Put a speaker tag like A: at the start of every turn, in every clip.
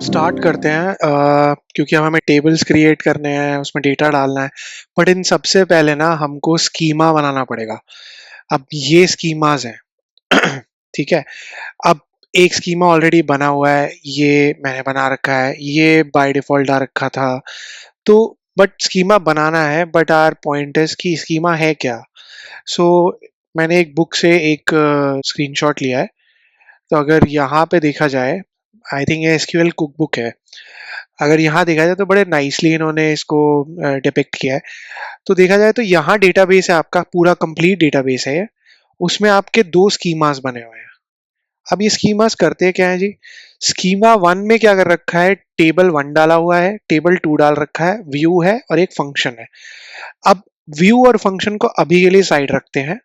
A: Start करते हैं क्योंकि अब हमें टेबल्स क्रिएट करने हैं, उसमें डेटा डालना है। बट इन सबसे पहले ना हमको स्कीमा बनाना पड़ेगा। अब ये स्कीमाज हैं। ठीक है। अब एक स्कीमा ऑलरेडी बना हुआ है, ये मैंने बना रखा है, ये बाय डिफॉल्ट आ रखा था। तो बट स्कीमा बनाना है, बट आर पॉइंट इज कि स्कीमा है क्या। सो मैंने एक बुक से एक स्क्रीनशॉट लिया है। तो अगर यहाँ पे देखा जाए, आई थिंक ये एसक्यूएल कुक बुक है। अगर यहाँ देखा जाए तो बड़े नाइसली इन्होंने इसको डिपिक्ट किया है। तो देखा जाए तो यहाँ डेटाबेस है, आपका पूरा कंप्लीट डेटाबेस है ये। उसमें आपके दो स्कीमास बने हुए हैं। अब ये स्कीमास करते क्या है जी। स्कीमा वन में क्या कर रखा है, टेबल वन डाला हुआ है, टेबल टू डाल रखा है, व्यू है और एक फंक्शन है। अब व्यू और फंक्शन को अभी के लिए साइड रखते हैं,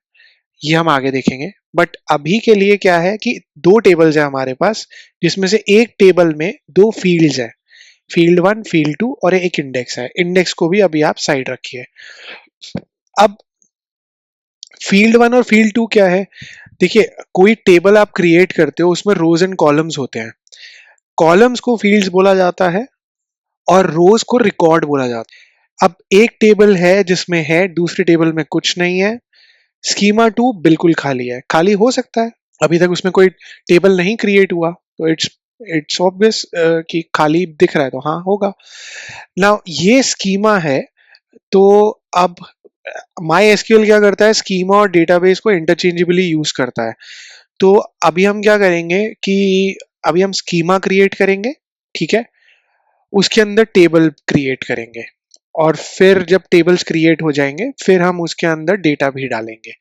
A: ये हम आगे देखेंगे। बट अभी के लिए क्या है कि दो टेबल्स है हमारे पास, जिसमें से एक टेबल में दो फील्ड्स है, फील्ड वन फील्ड टू और एक इंडेक्स है। इंडेक्स को भी अभी आप साइड रखिए। अब फील्ड वन और फील्ड टू क्या है, देखिए कोई टेबल आप क्रिएट करते हो उसमें रोज एंड कॉलम्स होते हैं। कॉलम्स को फील्ड्स बोला जाता है और रोज को रिकॉर्ड बोला जाता है। अब एक टेबल है जिसमें है, दूसरी टेबल में कुछ नहीं है। स्कीमा टू बिल्कुल खाली है, खाली हो सकता है, अभी तक उसमें कोई टेबल नहीं क्रिएट हुआ, तो इट्स इट्स ऑब्वियस कि खाली दिख रहा है, तो हाँ होगा। नाउ ये स्कीमा है। तो अब माई एसक्यूएल क्या करता है, स्कीमा और डेटाबेस को इंटरचेंजेबली यूज करता है। तो अभी हम क्या करेंगे कि अभी हम स्कीमा क्रिएट करेंगे, ठीक है, उसके अंदर टेबल क्रिएट करेंगे, और फिर जब टेबल्स क्रिएट हो जाएंगे फिर हम उसके अंदर डेटा भी डालेंगे।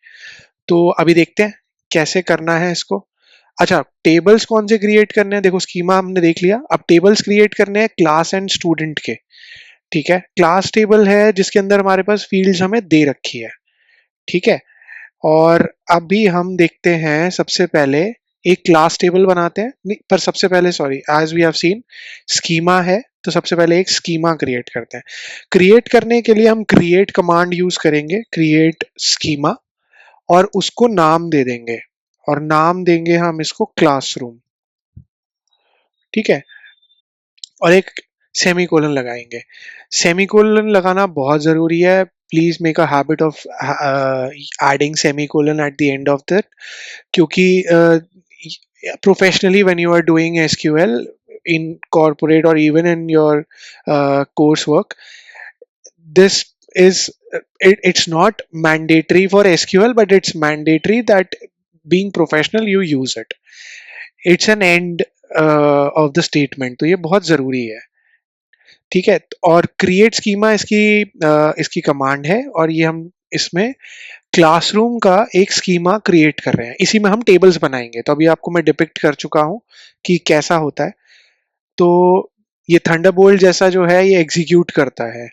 A: तो अभी देखते हैं कैसे करना है इसको। अच्छा, टेबल्स कौन से क्रिएट करने हैं, देखो स्कीमा हमने देख लिया। अब टेबल्स क्रिएट करने हैं क्लास एंड स्टूडेंट के। ठीक है, क्लास टेबल है जिसके अंदर हमारे पास फील्ड्स हमें दे रखी है। ठीक है, और अभी हम देखते हैं सबसे पहले एक क्लास टेबल बनाते हैं, नहीं पर सबसे पहले sorry, as we have seen schema है, तो सबसे पहले एक स्कीमा क्रिएट करते हैं। क्रिएट करने के लिए हम क्रिएट कमांड यूज करेंगे, क्रिएट स्कीमा, और उसको नाम दे देंगे, और नाम देंगे हम इसको क्लासरूम। ठीक है, और एक सेमीकोलन लगाएंगे। सेमीकोलन लगाना बहुत जरूरी है, please make a habit of adding semicolon at the end of that, क्योंकि professionally when you are doing SQL in corporate or even in your coursework, this is it's not mandatory for SQL, but it's mandatory that being professional you use it. It's an end of the statement, तो ये बहुत जरूरी है। ठीक है, और create schema इसकी command है, और ये हम इसमें क्लासरूम का एक स्कीमा क्रिएट कर रहे हैं, इसी में हम टेबल्स बनाएंगे। तो अभी आपको मैं डिपिक्ट कर चुका हूँ कि कैसा होता है। तो ये थंडरबोल्ट जैसा जो है ये एग्जीक्यूट करता है।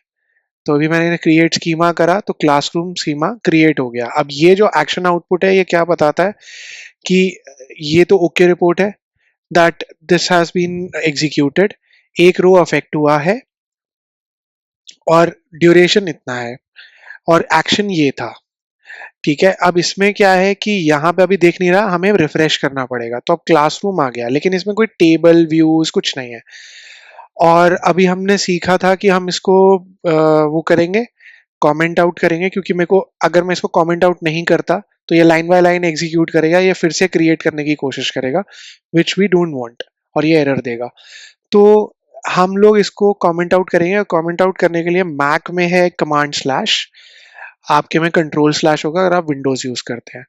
A: तो अभी मैंने क्रिएट स्कीमा करा तो क्लासरूम स्कीमा क्रिएट हो गया। अब ये जो एक्शन आउटपुट है ये क्या बताता है कि ये तो ओके रिपोर्ट है, that this has been executed, एक रो अफेक्ट हुआ है और ड्यूरेशन इतना है और एक्शन ये था। ठीक है, अब इसमें क्या है कि यहाँ पे अभी देख नहीं रहा, हमें रिफ्रेश करना पड़ेगा। तो अब क्लासरूम आ गया, लेकिन इसमें कोई टेबल व्यूज कुछ नहीं है। और अभी हमने सीखा था कि हम इसको वो करेंगे, कमेंट आउट करेंगे, क्योंकि मेरे को अगर मैं इसको कमेंट आउट नहीं करता तो ये लाइन बाय लाइन एग्जीक्यूट करेगा, ये फिर से क्रिएट करने की कोशिश करेगा, विच वी डोंट वांट, और ये एरर देगा। तो हम लोग इसको कमेंट आउट करेंगे, और कमेंट आउट करने के लिए मैक में है कमांड स्लैश, आपके में कंट्रोल स्लैश होगा अगर आप विंडोज यूज करते हैं।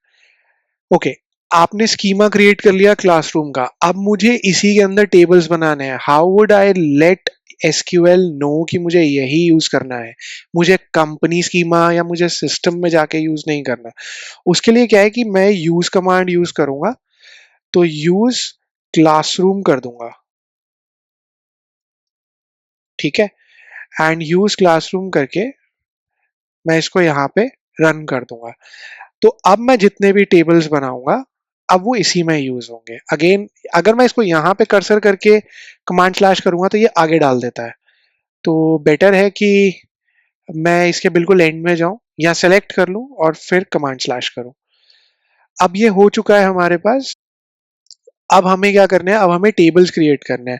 A: ओके, आपने स्कीमा क्रिएट कर लिया क्लासरूम का, अब मुझे इसी के अंदर टेबल्स बनाने हैं। How would I let SQL know कि मुझे यही यूज करना है, मुझे कंपनी स्कीमा या मुझे सिस्टम में जाके यूज नहीं करना। उसके लिए क्या है कि मैं यूज कमांड यूज करूंगा, तो यूज क्लासरूम कर दूंगा। ठीक है, एंड यूज क्लासरूम करके मैं इसको यहाँ पे रन कर दूंगा। तो अब मैं जितने भी टेबल्स बनाऊंगा अब वो इसी में यूज होंगे। अगेन अगर मैं इसको यहाँ पे कर्सर करके कमांड स्लैश करूंगा तो ये आगे डाल देता है। तो बेटर है कि मैं इसके बिल्कुल एंड में जाऊं या सेलेक्ट कर लूं और फिर कमांड स्लैश करूं। अब ये हो चुका है हमारे पास। अब हमें क्या करना है, अब हमें टेबल्स क्रिएट करने हैं।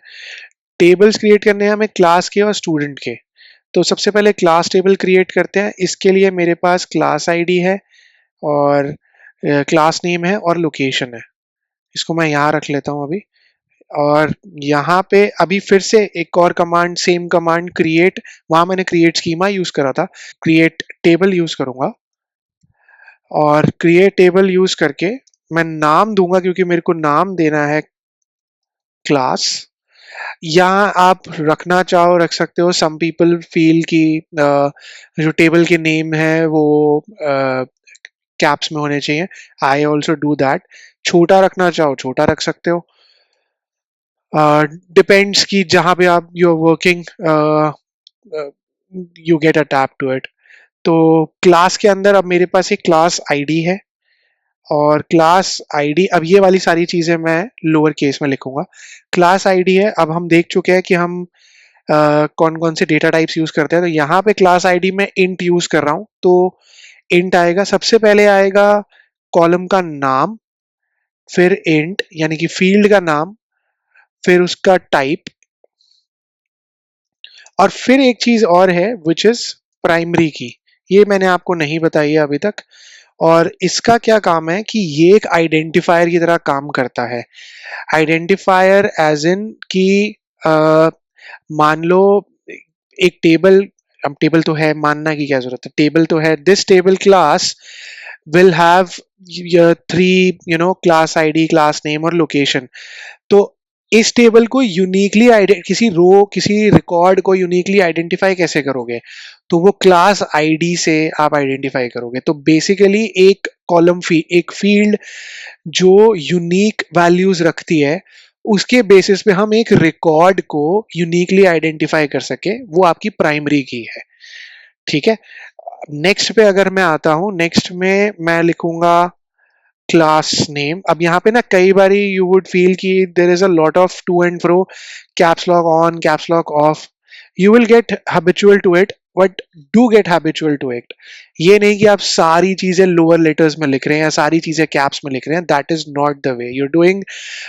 A: टेबल्स क्रिएट करने हैं हमें क्लास के और स्टूडेंट के। तो सबसे पहले क्लास टेबल क्रिएट करते हैं। इसके लिए मेरे पास क्लास आईडी है और क्लास नेम है और लोकेशन है। इसको मैं यहाँ रख लेता हूँ अभी। और यहाँ पे अभी फिर से एक और कमांड, सेम कमांड क्रिएट, वहां मैंने क्रिएट स्कीमा यूज करा था, क्रिएट टेबल यूज करूंगा। और क्रिएट टेबल यूज करके मैं नाम दूंगा, क्योंकि मेरे को नाम देना है क्लास। यहाँ आप रखना चाहो रख सकते हो। सम पीपल फील कि जो टेबल के नेम है वो कैप्स में होने चाहिए। I also do that. छोटा रखना चाहो छोटा रख सकते हो। डिपेंड्स कि जहाँ पे आप you are working you get adapt to it. तो क्लास के अंदर अब मेरे पास एक क्लास आईडी है और क्लास आईडी, अब ये वाली सारी चीजें मैं लोअर केस में लिखूंगा। क्लास आईडी है। अब हम देख चुके हैं कि हम कौन कौन से डेटा टाइप्स यूज करते हैं। तो यहाँ पे क्लास आईडी में इंट यूज कर रहा हूँ, तो इंट आएगा। सबसे पहले आएगा कॉलम का नाम, फिर इंट यानी कि फील्ड का नाम, फिर उसका टाइप, और फिर एक चीज और है विच इज प्राइमरी की। ये मैंने आपको नहीं बताई है अभी तक। और इसका क्या काम है कि ये एक आइडेंटिफायर की तरह काम करता है। आइडेंटिफायर एज इन कि अ, मान लो एक टेबल, अब टेबल तो है, मानना की क्या जरूरत है, टेबल तो है। This table class will have three class ID, class name और लोकेशन। तो इस टेबल को यूनिकली, किसी रो, किसी रिकॉर्ड को यूनिकली आइडेंटिफाई कैसे करोगे? तो वो क्लास आईडी से आप आइडेंटिफाई करोगे। तो बेसिकली एक कॉलम एक फील्ड जो यूनिक वैल्यूज रखती है, उसके बेसिस पे हम एक रिकॉर्ड को यूनिकली आइडेंटिफाई कर सके, वो आपकी प्राइमरी की है। ठीक है। नेक्स्ट पे अगर मैं आता हूं, नेक्स्ट में मैं लिखूंगा क्लास नेम। अब यहाँ पे ना कई बारी यू वुड फील कि there is a lot of to and fro, caps lock on, caps lock off. You will get habitual to it, but do get habitual to it. ये नहीं कि आप सारी चीजें लोअर लेटर्स में लिख रहे हैं या सारी चीजें कैप्स में लिख रहे हैं। That is not the way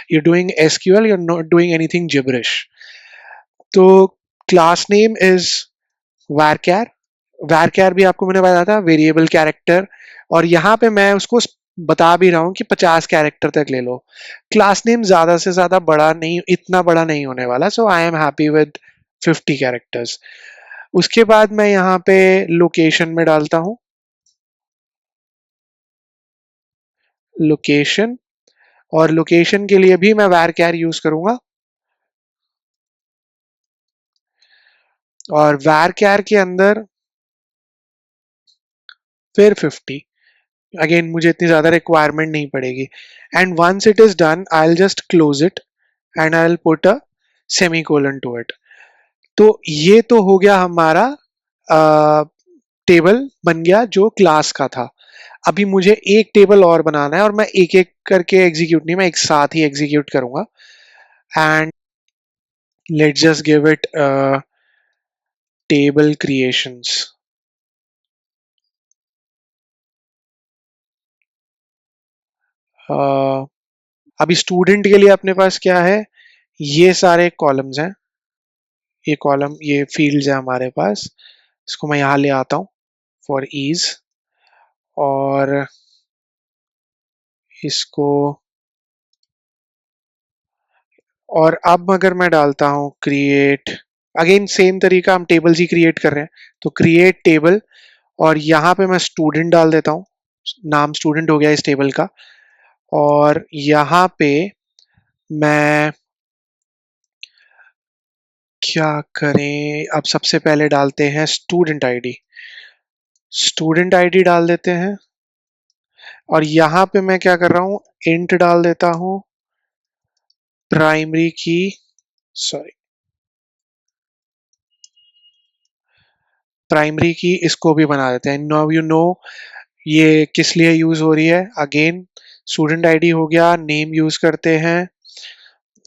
A: you're doing SQL, you're not doing anything gibberish. तो class name is varchar। varchar भी आपको मैंने बताया था, वेरिएबल कैरेक्टर। और यहाँ पे मैं उसको बता भी रहा हूँ कि 50 कैरेक्टर तक ले लो। क्लास नेम ज्यादा से ज्यादा बड़ा नहीं, इतना बड़ा नहीं होने वाला, so I am happy with 50 characters. उसके बाद मैं यहाँ पे लोकेशन में डालता हूँ लोकेशन। और लोकेशन के लिए भी मैं varchar यूज करूंगा। और varchar के अंदर फिर 50। अगेन मुझे इतनी ज्यादा रिक्वायरमेंट नहीं पड़ेगी। And once it is done, I will just close it and I will put a semicolon to it. तो ये तो हो गया हमारा टेबल बन गया जो क्लास का था। अभी मुझे एक टेबल और बनाना है, और मैं एक एक करके एग्जीक्यूट नहीं, मैं एक साथ ही एग्जीक्यूट करूंगा। And let's just give it table creations. अभी स्टूडेंट के लिए अपने पास क्या है, ये सारे कॉलम्स हैं, ये कॉलम, ये फील्ड्स है हमारे पास। इसको मैं यहाँ ले आता हूँ फॉर ईज। और इसको, और अब अगर मैं डालता हूँ क्रिएट, अगेन सेम तरीका, हम टेबल्स ही क्रिएट कर रहे हैं, तो क्रिएट टेबल। और यहाँ पे मैं स्टूडेंट डाल देता हूँ, नाम स्टूडेंट हो गया इस टेबल का। और यहाँ पे मैं क्या करें, अब सबसे पहले डालते हैं स्टूडेंट आईडी। स्टूडेंट आईडी डाल देते हैं। और यहाँ पे मैं क्या कर रहा हूँ, इंट डाल देता हूँ प्राइमरी की, सॉरी, प्राइमरी की इसको भी बना देते हैं। नाउ यू नो ये किस लिए यूज हो रही है। अगेन स्टूडेंट आईडी हो गया, नेम यूज करते हैं,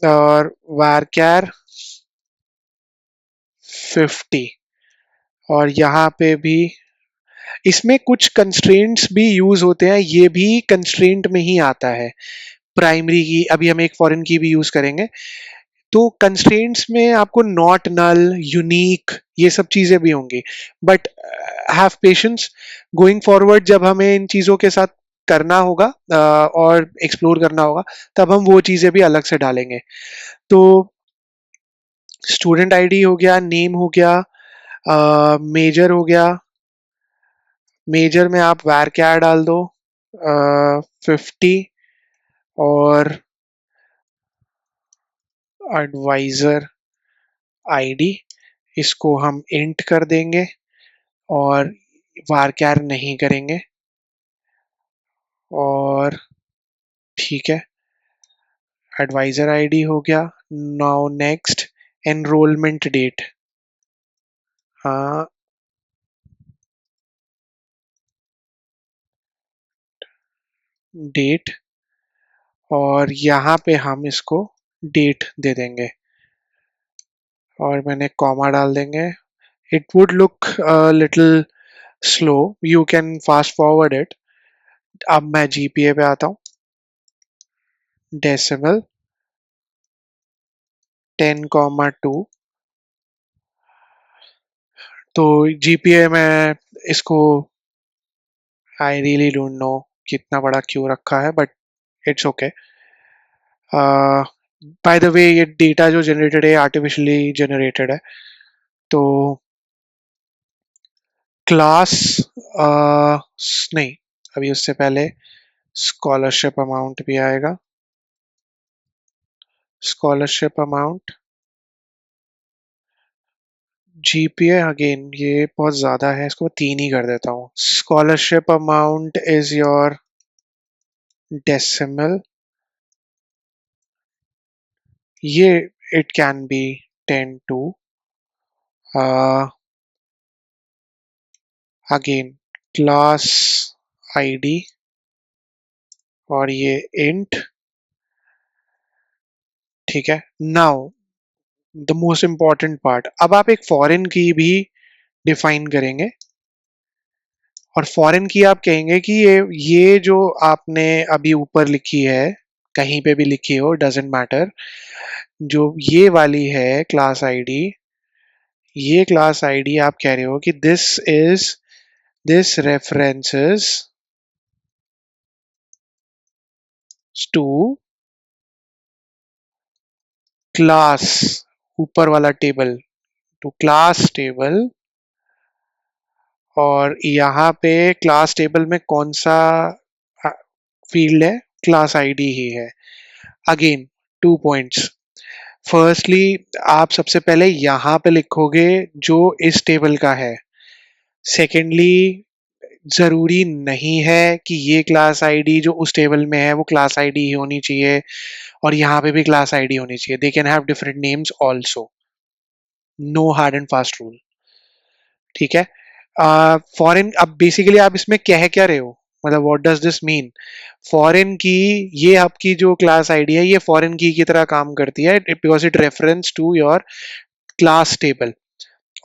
A: और varchar 50। और यहाँ पे भी इसमें कुछ कंस्ट्रेंट्स भी यूज होते हैं, ये भी कंस्ट्रेंट में ही आता है। प्राइमरी की, अभी हम एक फॉरेन की भी यूज करेंगे। तो कंस्ट्रेंट्स में आपको नॉट, नल, यूनिक, ये सब चीजें भी होंगी, but have patience. Going forward जब हमें इन चीजों के साथ करना होगा और एक्सप्लोर करना होगा, तब हम वो चीजें भी अलग से डालेंगे। तो स्टूडेंट आईडी हो गया, नेम हो गया, मेजर हो गया। मेजर में आप वार क्या डाल दो 50, और एडवाइजर आईडी इसको हम इंट कर देंगे और वार कैर नहीं करेंगे। और ठीक है, एडवाइजर आईडी हो गया। Now next, enrolment date. हाँ, डेट, और यहाँ पे हम इसको डेट दे देंगे और मैंने कॉमा डाल देंगे। It would look little slow, you can fast forward it. अब मैं जीपीए पे आता हूँ। डेसिमल 10,2। तो जीपीए में इसको, आई रियली डोंट नो कितना बड़ा क्यों रखा है, but it's okay. By the way, ये डेटा जो जनरेटेड है आर्टिफिशियली जनरेटेड है। तो क्लास, नहीं, अभी उससे पहले स्कॉलरशिप अमाउंट भी आएगा। स्कॉलरशिप अमाउंट, जीपीए अगेन ये बहुत ज्यादा है, इसको मैं 3 ही कर देता हूँ। Scholarship amount is your decimal, ये it can be 10,2। Again class ID, और ये इंट। ठीक है, now the most important part, अब आप एक फॉरेन की भी डिफाइन करेंगे। और फॉरेन की आप कहेंगे कि ये जो आपने अभी ऊपर लिखी है, कहीं पे भी लिखी हो, डजेंट मैटर, जो ये वाली है क्लास आईडी, ये क्लास आईडी आप कह रहे हो कि दिस रेफरेंसेस टू क्लास, ऊपर वाला टेबल, टू क्लास टेबल। और यहाँ पे क्लास टेबल में कौन सा फील्ड है? क्लास आईडी ही है। Again 2 points. फर्स्टली, आप सबसे पहले यहाँ पे लिखोगे जो इस टेबल का है। सेकेंडली, जरूरी नहीं है कि ये क्लास आईडी जो उस टेबल में है वो क्लास आईडी ही होनी चाहिए, और यहाँ पे भी क्लास आईडी होनी चाहिए। They can have different names also. No hard and fast rule. ठीक है। फॉरेन, अब बेसिकली आप इसमें कह क्या रहे हो, मतलब what does this mean? Foreign की, ये आपकी जो क्लास आईडी है ये फॉरेन की तरह काम करती है, because it reference to your class table,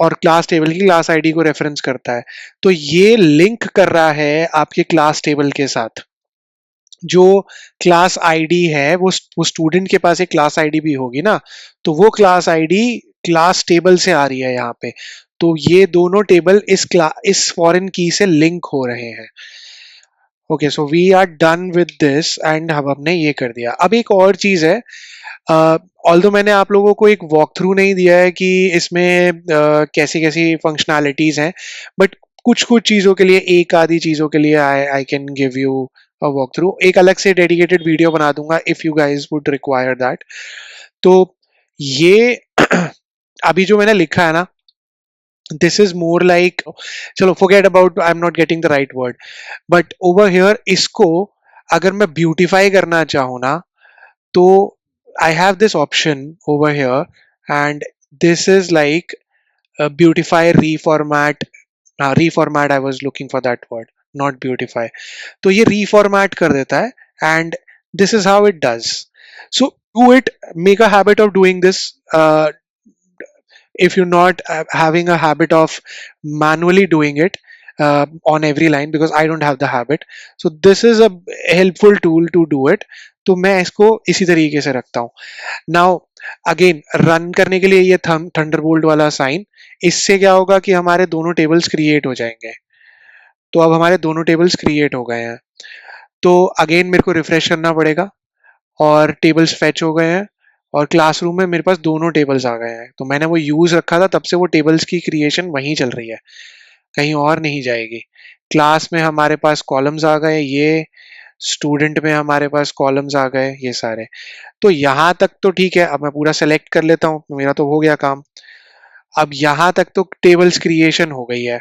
A: और क्लास टेबल की क्लास आईडी को रेफरेंस करता है। तो ये लिंक कर रहा है आपके क्लास टेबल के साथ। जो क्लास आईडी है वो स्टूडेंट के पास एक क्लास आईडी भी होगी ना, तो वो क्लास आईडी क्लास टेबल से आ रही है यहाँ पे। तो ये दोनों टेबल इस फॉरेन की से लिंक हो रहे हैं। Okay, so we are done with this, and हम हमने ये कर दिया। अब एक और चीज है, ऑल्दो मैंने आप लोगों को एक वॉक थ्रू नहीं दिया है कि इसमें कैसी कैसी फंक्शनैलिटीज हैं, बट कुछ कुछ चीजों के लिए, एक आधी चीजों के लिए I I can give you a walk through. एक अलग से डेडिकेटेड वीडियो बना दूंगा if you guys would require that. तो ये अभी जो मैंने लिखा है ना, दिस इज मोर लाइक, चलो forget about, I am not getting the right word, but over here इसको अगर मैं ब्यूटिफाई करना चाहूँ ना, तो I have this option over here, and this is like beautify, reformat. Reformat, I was looking for that word, not beautify. तो ये reformat कर देता है, and this is how it does. So do it, make a habit of doing this. If you're not having a habit of manually doing it on every line, because I don't have the habit, so this is a helpful tool to do it. तो मैं इसको इसी तरीके से रखता हूँ। Now again run करने के लिए ये थंडरबोल्ट वाला साइन, इससे क्या होगा कि हमारे दोनों टेबल्स क्रिएट हो जाएंगे। तो अब हमारे दोनों टेबल्स क्रिएट हो गए हैं। तो अगेन मेरे को रिफ्रेश करना पड़ेगा और टेबल्स फेच हो गए हैं और क्लासरूम में मेरे पास दोनों टेबल्स आ गए हैं। तो मैंने वो यूज रखा था, तब से वो टेबल्स की क्रिएशन वहीं चल रही है, कहीं और नहीं जाएगी। क्लास में हमारे पास कॉलम्स आ गए, ये स्टूडेंट में हमारे पास कॉलम्स आ गए, ये सारे। तो यहां तक तो ठीक है। अब मैं पूरा सेलेक्ट कर लेता हूँ, मेरा तो हो गया काम। अब यहां तक तो टेबल्स क्रिएशन हो गई है।